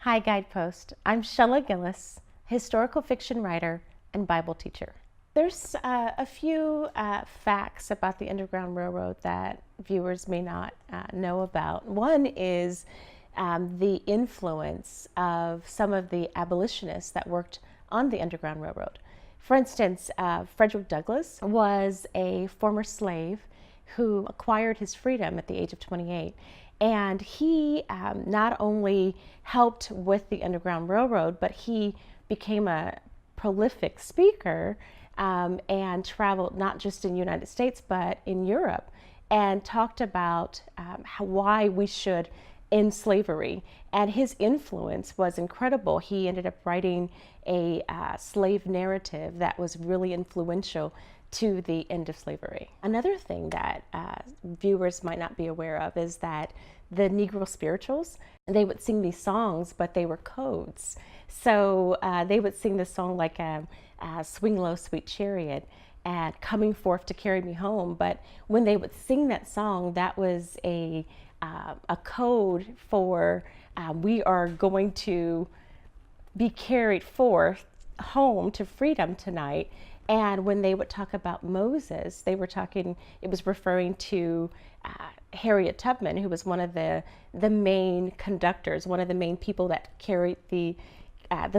Hi, Guidepost. I'm Shella Gillus, historical fiction writer and Bible teacher. There's a few facts about the Underground Railroad that viewers may not know about. One is the influence of some of the abolitionists that worked on the Underground Railroad. For instance, Frederick Douglass was a former slave who acquired his freedom at the age of 28. And he not only helped with the Underground Railroad, but he became a prolific speaker and traveled not just in the United States, but in Europe, and talked about why we should end slavery. And his influence was incredible. He ended up writing a slave narrative that was really influential to the end of slavery. Another thing that viewers might not be aware of is that the Negro Spirituals, they would sing these songs, but they were codes. So they would sing this song like Swing Low, Sweet Chariot, and Coming Forth to Carry Me Home. But when they would sing that song, that was a code for we are going to be carried forth home to freedom tonight. And when they would talk about Moses, they were talking, it was referring to Harriet Tubman, who was one of the main conductors, one of the main people that carried the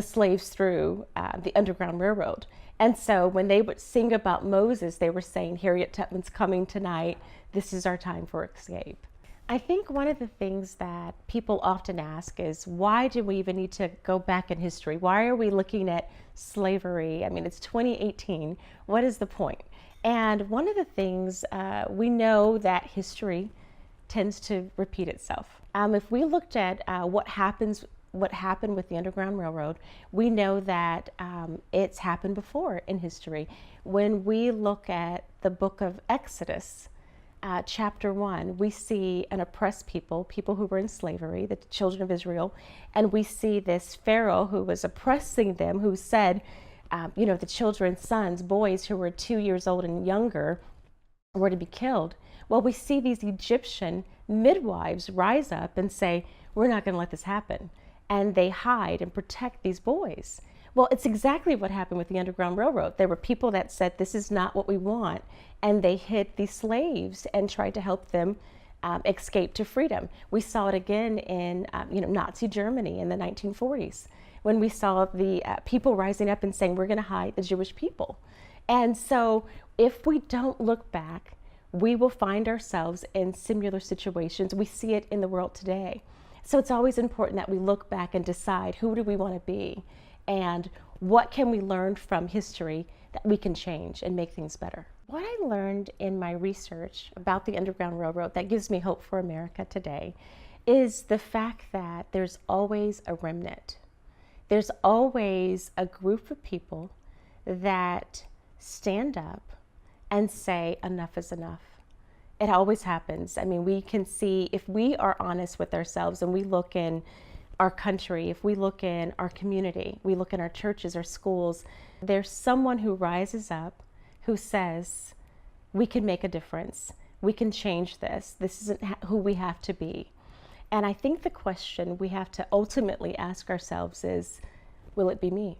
slaves through the Underground Railroad. And so when they would sing about Moses, they were saying, Harriet Tubman's coming tonight. This is our time for escape. I think one of the things that people often ask is, why do we even need to go back in history? Why are we looking at slavery? I mean, it's 2018. What is the point? And one of the things, we know that history tends to repeat itself. If we looked at what happened with the Underground Railroad, we know that it's happened before in history. When we look at the book of Exodus, chapter 1, we see an oppressed people who were in slavery, the children of Israel, and we see this Pharaoh who was oppressing them, who said, the children's sons, boys who were 2 years old and younger, were to be killed. Well, we see these Egyptian midwives rise up and say, we're not going to let this happen. And they hide and protect these boys. Well, it's exactly what happened with the Underground Railroad. There were people that said, this is not what we want. And they hid these slaves and tried to help them escape to freedom. We saw it again in Nazi Germany in the 1940s, when we saw the people rising up and saying, we're going to hide the Jewish people. And so if we don't look back, we will find ourselves in similar situations. We see it in the world today. So it's always important that we look back and decide, who do we want to be? And what can we learn from history that we can change and make things better? What I learned in my research about the Underground Railroad that gives me hope for America today is the fact that there's always a remnant. There's always a group of people that stand up and say, enough is enough. It always happens. I mean, we can see, if we are honest with ourselves and we look in our country, if we look in our community, we look in our churches, our schools, there's someone who rises up who says, we can make a difference. We can change this. This isn't who we have to be. And I think the question we have to ultimately ask ourselves is, will it be me?